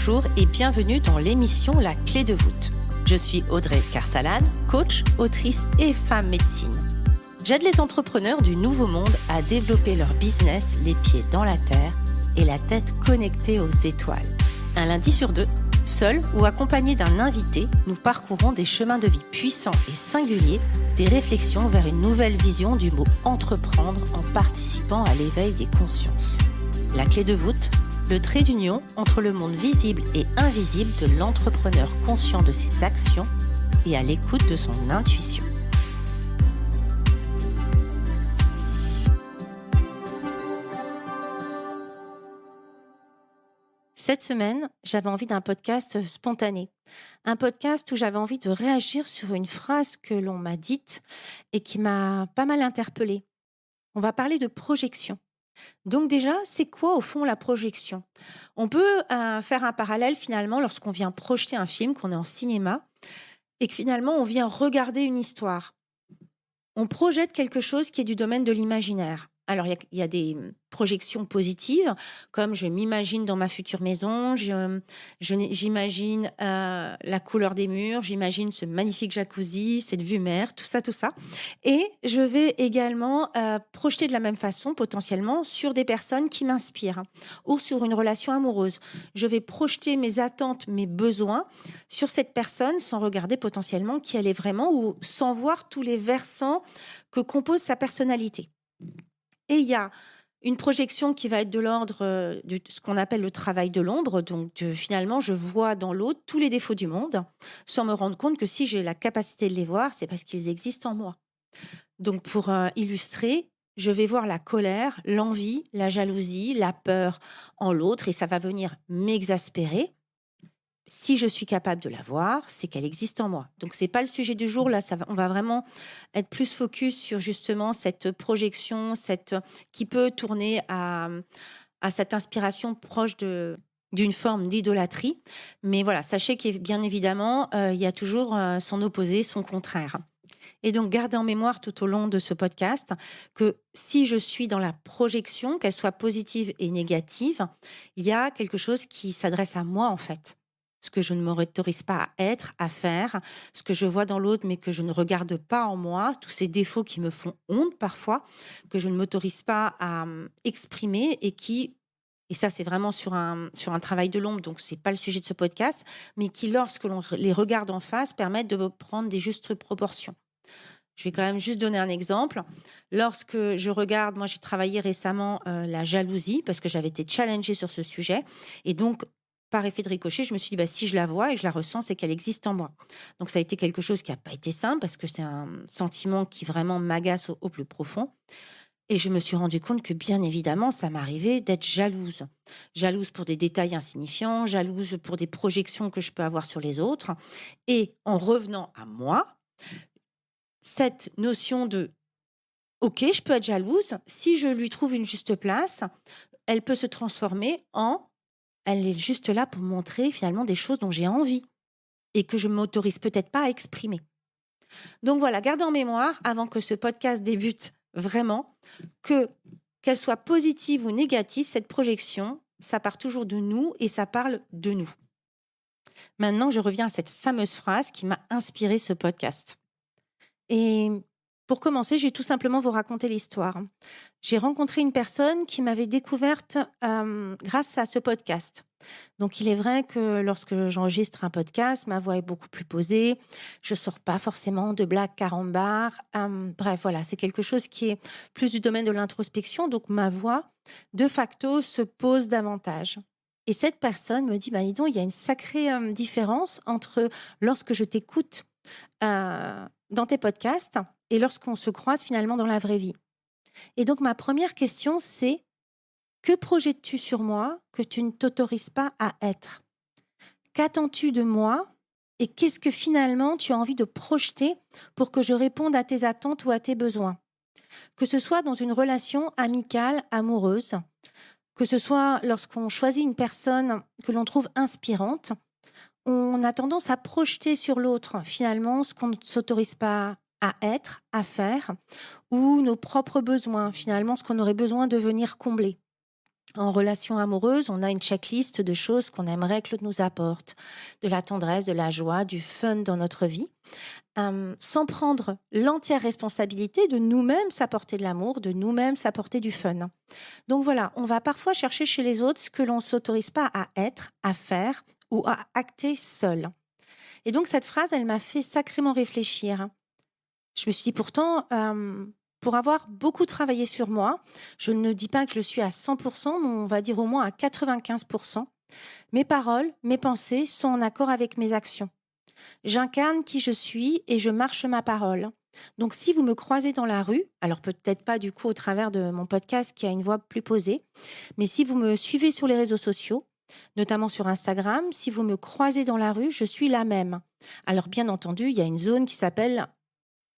Bonjour et bienvenue dans l'émission La Clé de voûte. Je suis Audrey Carsalane, coach, autrice et femme médecine. J'aide les entrepreneurs du nouveau monde à développer leur business les pieds dans la terre et la tête connectée aux étoiles. Un lundi sur deux, seul ou accompagné d'un invité, nous parcourons des chemins de vie puissants et singuliers, des réflexions vers une nouvelle vision du mot entreprendre en participant à l'éveil des consciences. La clé de voûte, le trait d'union entre le monde visible et invisible de l'entrepreneur conscient de ses actions et à l'écoute de son intuition. Cette semaine, j'avais envie d'un podcast spontané. Un podcast où j'avais envie de réagir sur une phrase que l'on m'a dite et qui m'a pas mal interpellée. On va parler de projection. Donc déjà, c'est quoi au fond la projection ? On peut faire un parallèle finalement lorsqu'on vient projeter un film, qu'on est en cinéma, et que finalement on vient regarder une histoire. On projette quelque chose qui est du domaine de l'imaginaire. Alors, il y a des projections positives, comme je m'imagine dans ma future maison, j'imagine la couleur des murs, j'imagine ce magnifique jacuzzi, cette vue mer, tout ça. Et je vais également projeter de la même façon, potentiellement, sur des personnes qui m'inspirent ou sur une relation amoureuse. Je vais projeter mes attentes, mes besoins sur cette personne sans regarder potentiellement qui elle est vraiment ou sans voir tous les versants que compose sa personnalité. Et il y a une projection qui va être de l'ordre de ce qu'on appelle le travail de l'ombre. Donc, finalement, je vois dans l'autre tous les défauts du monde sans me rendre compte que si j'ai la capacité de les voir, c'est parce qu'ils existent en moi. Donc, pour illustrer, je vais voir la colère, l'envie, la jalousie, la peur en l'autre et ça va venir m'exaspérer. Si je suis capable de la voir, c'est qu'elle existe en moi. Donc, ce n'est pas le sujet du jour. Là, on va vraiment être plus focus sur justement cette projection, qui peut tourner à cette inspiration proche d'une forme d'idolâtrie. Mais voilà, sachez qu'il bien évidemment, il y a toujours son opposé, son contraire. Et donc, gardez en mémoire tout au long de ce podcast que si je suis dans la projection, qu'elle soit positive et négative, il y a quelque chose qui s'adresse à moi en fait. Ce que je ne m'autorise pas à être, à faire, ce que je vois dans l'autre mais que je ne regarde pas en moi, tous ces défauts qui me font honte parfois, que je ne m'autorise pas à exprimer et ça c'est vraiment sur un travail de l'ombre, donc ce n'est pas le sujet de ce podcast, mais qui lorsque l'on les regarde en face permettent de prendre des justes proportions. Je vais quand même juste donner un exemple. Lorsque je regarde, moi j'ai travaillé récemment la jalousie parce que j'avais été challengée sur ce sujet et donc par effet de ricochet, je me suis dit, si je la vois et que je la ressens, c'est qu'elle existe en moi. Donc, ça a été quelque chose qui n'a pas été simple parce que c'est un sentiment qui vraiment m'agace au plus profond. Et je me suis rendu compte que, bien évidemment, ça m'arrivait d'être jalouse. Jalouse pour des détails insignifiants, jalouse pour des projections que je peux avoir sur les autres. Et en revenant à moi, cette notion de « ok, je peux être jalouse, si je lui trouve une juste place, elle peut se transformer en… Elle est juste là pour montrer finalement des choses dont j'ai envie et que je ne m'autorise peut-être pas à exprimer. » Donc voilà, gardez en mémoire, avant que ce podcast débute vraiment, qu'elle soit positive ou négative, cette projection, ça part toujours de nous et ça parle de nous. Maintenant, je reviens à cette fameuse phrase qui m'a inspiré ce podcast. Et pour commencer, je vais tout simplement vous raconter l'histoire. J'ai rencontré une personne qui m'avait découverte grâce à ce podcast. Donc, il est vrai que lorsque j'enregistre un podcast, ma voix est beaucoup plus posée. Je ne sors pas forcément de blagues carambars. Bref, voilà, c'est quelque chose qui est plus du domaine de l'introspection. Donc, ma voix, de facto, se pose davantage. Et cette personne me dit, dis donc, il y a une sacrée différence entre lorsque je t'écoute dans tes podcasts et lorsqu'on se croise finalement dans la vraie vie. Et donc, ma première question, c'est que projettes-tu sur moi que tu ne t'autorises pas à être ? Qu'attends-tu de moi ? Et qu'est-ce que finalement tu as envie de projeter pour que je réponde à tes attentes ou à tes besoins ? Que ce soit dans une relation amicale, amoureuse, que ce soit lorsqu'on choisit une personne que l'on trouve inspirante, on a tendance à projeter sur l'autre finalement ce qu'on ne s'autorise pas à être, à faire, ou nos propres besoins, finalement ce qu'on aurait besoin de venir combler. En relation amoureuse, on a une checklist de choses qu'on aimerait que l'autre nous apporte, de la tendresse, de la joie, du fun dans notre vie, sans prendre l'entière responsabilité de nous-mêmes s'apporter de l'amour, de nous-mêmes s'apporter du fun. Donc voilà, on va parfois chercher chez les autres ce que l'on ne s'autorise pas à être, à faire ou à acter seul. Et donc cette phrase, elle m'a fait sacrément réfléchir. Je me suis dit pourtant, pour avoir beaucoup travaillé sur moi, je ne dis pas que je suis à 100%, mais on va dire au moins à 95%. Mes paroles, mes pensées sont en accord avec mes actions. J'incarne qui je suis et je marche ma parole. Donc si vous me croisez dans la rue, alors peut-être pas du coup au travers de mon podcast qui a une voix plus posée, mais si vous me suivez sur les réseaux sociaux, notamment sur Instagram, si vous me croisez dans la rue, je suis la même. Alors bien entendu, il y a une zone qui s'appelle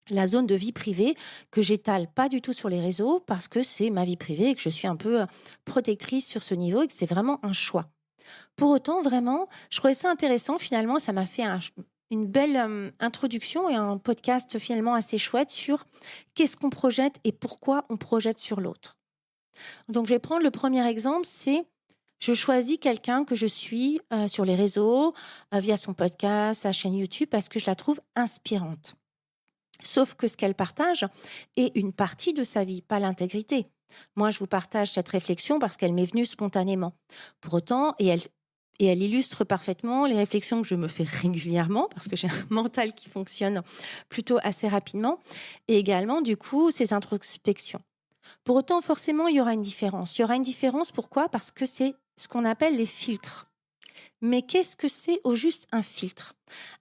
la zone de vie privée que j'étale pas du tout sur les réseaux parce que c'est ma vie privée et que je suis un peu protectrice sur ce niveau et que c'est vraiment un choix. Pour autant, vraiment, je trouvais ça intéressant. Finalement, ça m'a fait une belle introduction et un podcast finalement assez chouette sur qu'est-ce qu'on projette et pourquoi on projette sur l'autre. Donc, je vais prendre le premier exemple, c'est je choisis quelqu'un que je suis sur les réseaux, via son podcast, sa chaîne YouTube, parce que je la trouve inspirante. Sauf que ce qu'elle partage est une partie de sa vie, pas l'intégrité. Moi, je vous partage cette réflexion parce qu'elle m'est venue spontanément. Pour autant, et elle illustre parfaitement les réflexions que je me fais régulièrement parce que j'ai un mental qui fonctionne plutôt assez rapidement et également, du coup, ces introspections. Pour autant, forcément, il y aura une différence. Il y aura une différence, pourquoi? Parce que c'est ce qu'on appelle les filtres. Mais qu'est-ce que c'est au juste un filtre?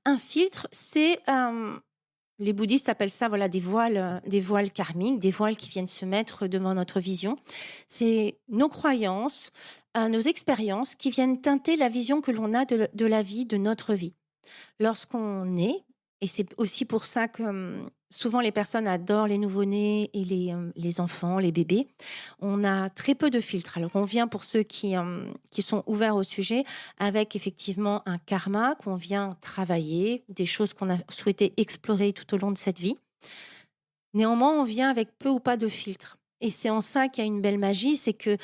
Un filtre, c'est les bouddhistes appellent ça voilà des voiles karmiques, des voiles qui viennent se mettre devant notre vision. C'est nos croyances, nos expériences qui viennent teinter la vision que l'on a de la vie, de notre vie. Lorsqu'on est, et c'est aussi pour ça que souvent les personnes adorent les nouveau-nés et les enfants, les bébés, on a très peu de filtres. Alors on vient pour ceux qui sont ouverts au sujet avec effectivement un karma qu'on vient travailler, des choses qu'on a souhaité explorer tout au long de cette vie. Néanmoins, on vient avec peu ou pas de filtres. Et c'est en ça qu'il y a une belle magie, c'est que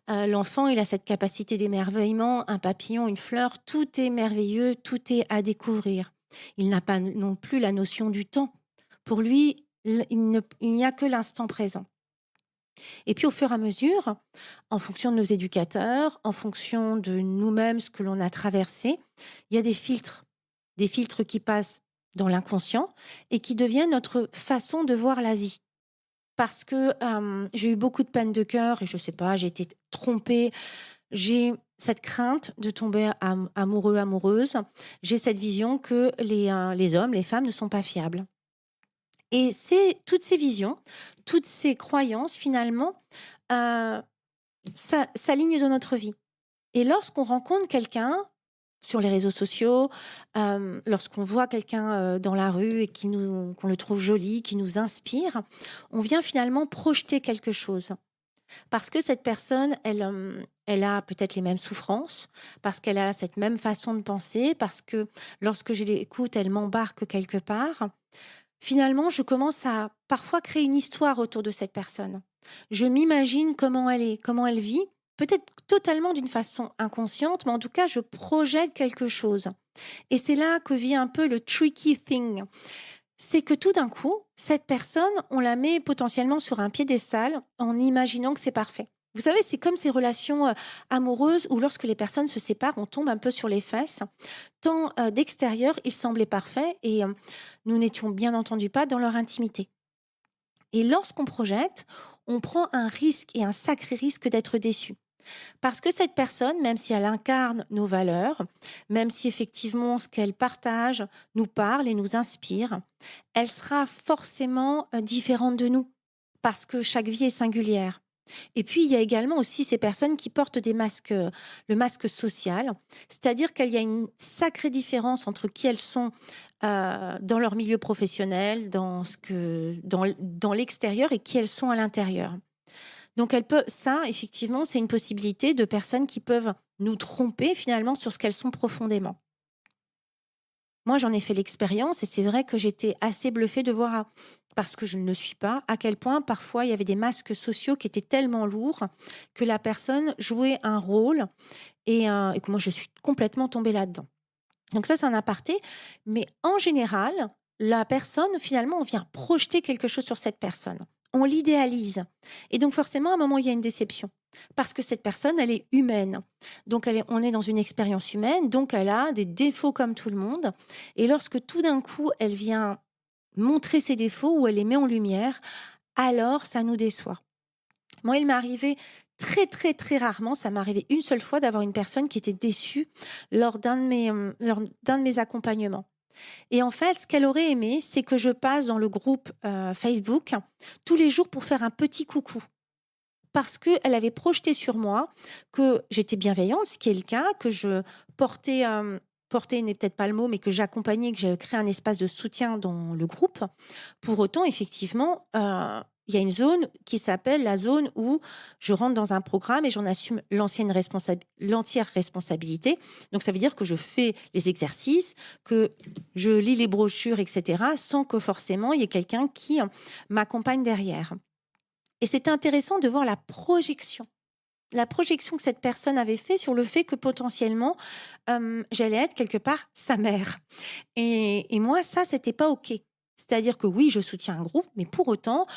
l'enfant, il a cette capacité d'émerveillement, un papillon, une fleur, tout est merveilleux, tout est à découvrir. Il n'a pas non plus la notion du temps. Pour lui, il n'y a que l'instant présent. Et puis au fur et à mesure, en fonction de nos éducateurs, en fonction de nous-mêmes, ce que l'on a traversé, il y a des filtres qui passent dans l'inconscient et qui deviennent notre façon de voir la vie. Parce que j'ai eu beaucoup de peine de cœur et je sais pas, j'ai été trompée. J'ai cette crainte de tomber amoureux, amoureuse. J'ai cette vision que les hommes, les femmes ne sont pas fiables. Et c'est toutes ces visions, toutes ces croyances, finalement, ça s'aligne dans notre vie. Et lorsqu'on rencontre quelqu'un sur les réseaux sociaux, lorsqu'on voit quelqu'un dans la rue et qu'on le trouve joli, qui nous inspire, on vient finalement projeter quelque chose. Parce que cette personne, elle a peut-être les mêmes souffrances, parce qu'elle a cette même façon de penser, parce que lorsque je l'écoute, elle m'embarque quelque part. Finalement, je commence à parfois créer une histoire autour de cette personne. Je m'imagine comment elle est, comment elle vit, peut-être totalement d'une façon inconsciente, mais en tout cas, je projette quelque chose. Et c'est là que vient un peu le tricky thing. C'est que tout d'un coup, cette personne, on la met potentiellement sur un piédestal en imaginant que c'est parfait. Vous savez, c'est comme ces relations amoureuses où lorsque les personnes se séparent, on tombe un peu sur les fesses. Tant d'extérieur, ils semblaient parfaits et nous n'étions bien entendu pas dans leur intimité. Et lorsqu'on projette, on prend un risque et un sacré risque d'être déçu. Parce que cette personne, même si elle incarne nos valeurs, même si effectivement ce qu'elle partage nous parle et nous inspire, elle sera forcément différente de nous. Parce que chaque vie est singulière. Et puis, il y a également aussi ces personnes qui portent des masques, le masque social, c'est-à-dire qu'il y a une sacrée différence entre qui elles sont dans leur milieu professionnel, dans l'extérieur et qui elles sont à l'intérieur. Donc, ça, effectivement, c'est une possibilité de personnes qui peuvent nous tromper finalement sur ce qu'elles sont profondément. Moi, j'en ai fait l'expérience et c'est vrai que j'étais assez bluffée de voir parce que je ne le suis pas, à quel point parfois il y avait des masques sociaux qui étaient tellement lourds que la personne jouait un rôle et que moi je suis complètement tombée là-dedans. Donc ça, c'est un aparté, mais en général, la personne, finalement, on vient projeter quelque chose sur cette personne. On l'idéalise. Et donc forcément, à un moment, il y a une déception. Parce que cette personne, elle est humaine. Donc on est dans une expérience humaine, donc elle a des défauts comme tout le monde. Et lorsque tout d'un coup, elle vient montrer ses défauts ou elle les met en lumière, alors ça nous déçoit. Moi, il m'est arrivé très, très, très rarement, ça m'est arrivé une seule fois d'avoir une personne qui était déçue lors d'un de mes accompagnements. Et en fait, ce qu'elle aurait aimé, c'est que je passe dans le groupe Facebook tous les jours pour faire un petit coucou. Parce qu'elle avait projeté sur moi que j'étais bienveillante, ce qui est le cas, que je portais, porter n'est peut-être pas le mot, mais que j'accompagnais, que j'avais créé un espace de soutien dans le groupe. Pour autant, effectivement, il y a une zone qui s'appelle la zone où je rentre dans un programme et j'en assume l'entière responsabilité. Donc, ça veut dire que je fais les exercices, que je lis les brochures, etc., sans que forcément il y ait quelqu'un qui m'accompagne derrière. Et c'était intéressant de voir la projection que cette personne avait fait sur le fait que potentiellement, j'allais être quelque part sa mère. Et moi, ça, c'était pas OK. C'est-à-dire que oui, je soutiens un groupe, mais pour autant,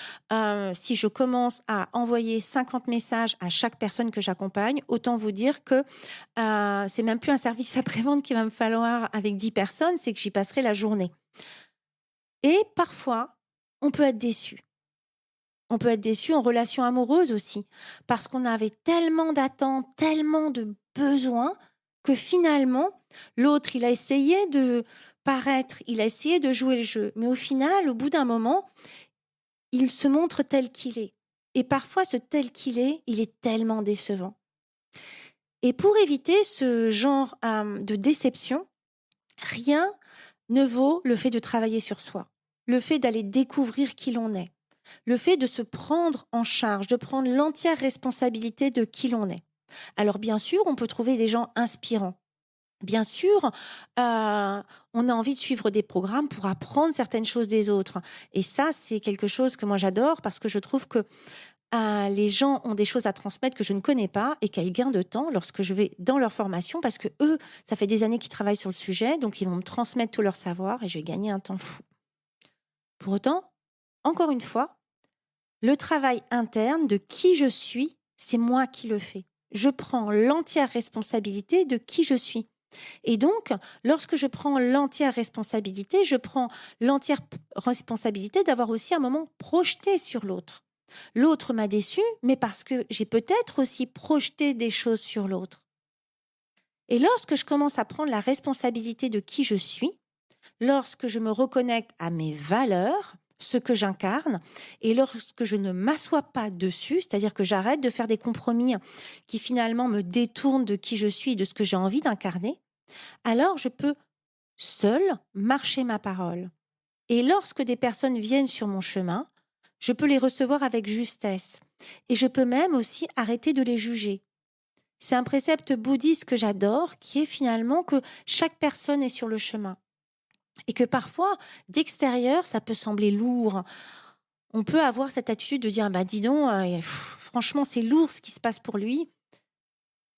si je commence à envoyer 50 messages à chaque personne que j'accompagne, autant vous dire que c'est même plus un service après-vente qu'il va me falloir avec 10 personnes, c'est que j'y passerai la journée. Et parfois, on peut être déçu. On peut être déçu en relation amoureuse aussi, parce qu'on avait tellement d'attentes, tellement de besoins, que finalement, l'autre, il a essayé de paraître, il a essayé de jouer le jeu. Mais au final, au bout d'un moment, il se montre tel qu'il est. Et parfois, ce tel qu'il est, il est tellement décevant. Et pour éviter ce genre de déception, rien ne vaut le fait de travailler sur soi, le fait d'aller découvrir qui l'on est. Le fait de se prendre en charge, de prendre l'entière responsabilité de qui l'on est. Alors bien sûr, on peut trouver des gens inspirants. Bien sûr, on a envie de suivre des programmes pour apprendre certaines choses des autres. Et ça, c'est quelque chose que moi j'adore parce que je trouve que les gens ont des choses à transmettre que je ne connais pas et qu'elles gagnent de temps lorsque je vais dans leur formation parce que eux, ça fait des années qu'ils travaillent sur le sujet, donc ils vont me transmettre tout leur savoir et je vais gagner un temps fou. Pour autant, encore une fois, le travail interne de qui je suis, c'est moi qui le fais. Je prends l'entière responsabilité de qui je suis. Et donc, lorsque je prends l'entière responsabilité, je prends l'entière responsabilité d'avoir aussi un moment projeté sur l'autre. L'autre m'a déçu, mais parce que j'ai peut-être aussi projeté des choses sur l'autre. Et lorsque je commence à prendre la responsabilité de qui je suis, lorsque je me reconnecte à mes valeurs, ce que j'incarne, et lorsque je ne m'assois pas dessus, c'est-à-dire que j'arrête de faire des compromis qui finalement me détournent de qui je suis et de ce que j'ai envie d'incarner, alors je peux seule marcher ma parole. Et lorsque des personnes viennent sur mon chemin, je peux les recevoir avec justesse. Et je peux même aussi arrêter de les juger. C'est un précepte bouddhiste que j'adore, qui est finalement que chaque personne est sur le chemin. Et que parfois, d'extérieur, ça peut sembler lourd. On peut avoir cette attitude de dire, bah dis donc, franchement, c'est lourd ce qui se passe pour lui,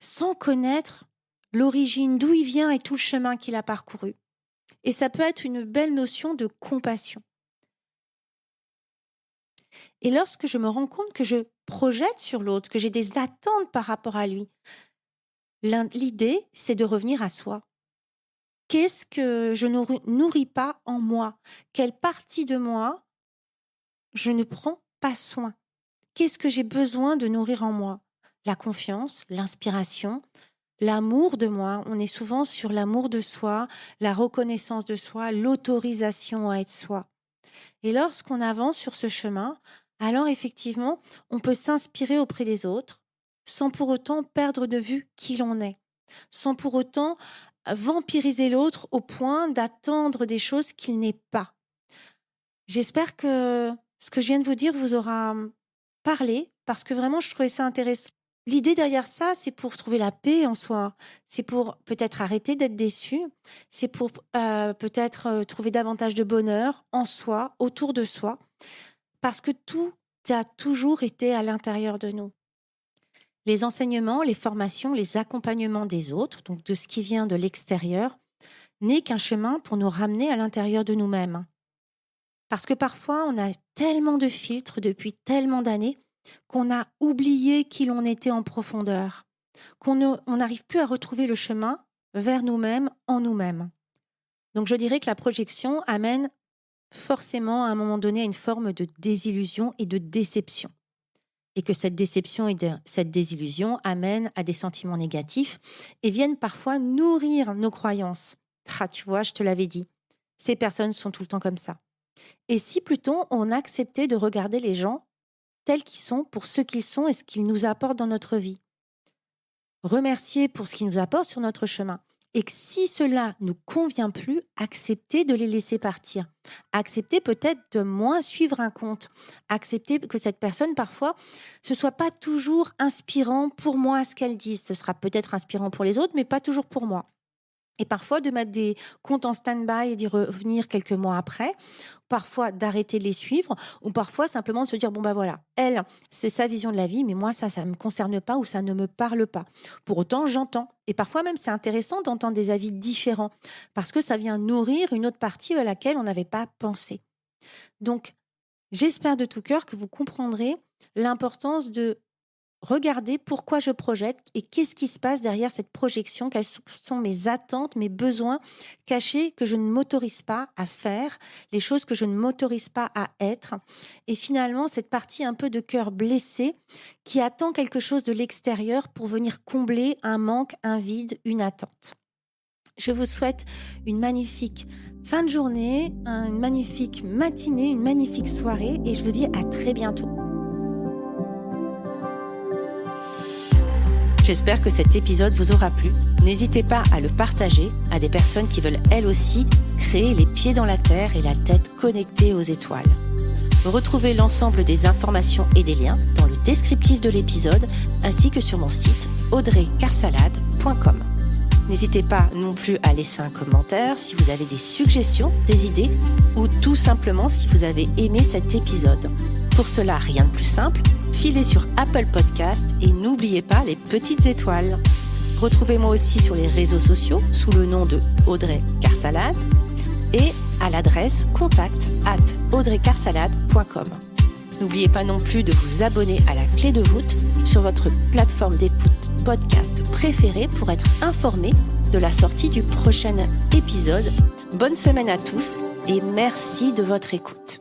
sans connaître l'origine, d'où il vient et tout le chemin qu'il a parcouru. Et ça peut être une belle notion de compassion. Et lorsque je me rends compte que je projette sur l'autre, que j'ai des attentes par rapport à lui, l'idée, c'est de revenir à soi. Qu'est-ce que je ne nourris pas en moi? Quelle partie de moi je ne prends pas soin? Qu'est-ce que j'ai besoin de nourrir en moi? La confiance, l'inspiration, l'amour de moi. On est souvent sur l'amour de soi, la reconnaissance de soi, l'autorisation à être soi. Et lorsqu'on avance sur ce chemin, alors effectivement, on peut s'inspirer auprès des autres sans pour autant perdre de vue qui l'on est, sans pour autant vampiriser l'autre au point d'attendre des choses qu'il n'est pas. J'espère que ce que je viens de vous dire vous aura parlé parce que vraiment je trouvais ça intéressant. L'idée derrière ça, c'est pour trouver la paix en soi, c'est pour peut-être arrêter d'être déçu, c'est pour peut-être trouver davantage de bonheur en soi, autour de soi. Parce que tout a toujours été à l'intérieur de nous. Les enseignements, les formations, les accompagnements des autres, donc de ce qui vient de l'extérieur, n'est qu'un chemin pour nous ramener à l'intérieur de nous-mêmes. Parce que parfois, on a tellement de filtres depuis tellement d'années qu'on a oublié qui l'on était en profondeur, on n'arrive plus à retrouver le chemin vers nous-mêmes en nous-mêmes. Donc je dirais que la projection amène forcément à un moment donné à une forme de désillusion et de déception. Et que cette déception et cette désillusion amènent à des sentiments négatifs et viennent parfois nourrir nos croyances. Ah, tu vois, je te l'avais dit, ces personnes sont tout le temps comme ça. Et si plutôt on acceptait de regarder les gens tels qu'ils sont, pour ce qu'ils sont et ce qu'ils nous apportent dans notre vie. Remercier pour ce qu'ils nous apportent sur notre chemin. Et que si cela ne nous convient plus, accepter de les laisser partir. Accepter peut-être de moins suivre un compte. Accepter que cette personne, parfois, ce ne soit pas toujours inspirant pour moi ce qu'elle dit. Ce sera peut-être inspirant pour les autres, mais pas toujours pour moi. Et parfois de mettre des comptes en stand-by et d'y revenir quelques mois après, parfois d'arrêter de les suivre, ou parfois simplement de se dire, bon bah voilà, elle, c'est sa vision de la vie, mais moi ça ne me concerne pas ou ça ne me parle pas. Pour autant, j'entends. Et parfois même, c'est intéressant d'entendre des avis différents, parce que ça vient nourrir une autre partie à laquelle on n'avait pas pensé. Donc, j'espère de tout cœur que vous comprendrez l'importance de regarder pourquoi je projette et qu'est-ce qui se passe derrière cette projection, quelles sont mes attentes, mes besoins cachés que je ne m'autorise pas à faire, les choses que je ne m'autorise pas à être. Et finalement, cette partie un peu de cœur blessé qui attend quelque chose de l'extérieur pour venir combler un manque, un vide, une attente. Je vous souhaite une magnifique fin de journée, une magnifique matinée, une magnifique soirée et je vous dis à très bientôt. J'espère que cet épisode vous aura plu. N'hésitez pas à le partager à des personnes qui veulent elles aussi créer les pieds dans la terre et la tête connectée aux étoiles. Retrouvez l'ensemble des informations et des liens dans le descriptif de l'épisode ainsi que sur mon site audreycarsalade.com. N'hésitez pas non plus à laisser un commentaire si vous avez des suggestions, des idées ou tout simplement si vous avez aimé cet épisode. Pour cela, rien de plus simple, filez sur Apple Podcast et n'oubliez pas les petites étoiles. Retrouvez-moi aussi sur les réseaux sociaux sous le nom de Audrey Carsalade et à l'adresse contact@audreycarsalade.com. N'oubliez pas non plus de vous abonner à la clé de voûte sur votre plateforme d'écoute podcast préférée pour être informé de la sortie du prochain épisode. Bonne semaine à tous et merci de votre écoute.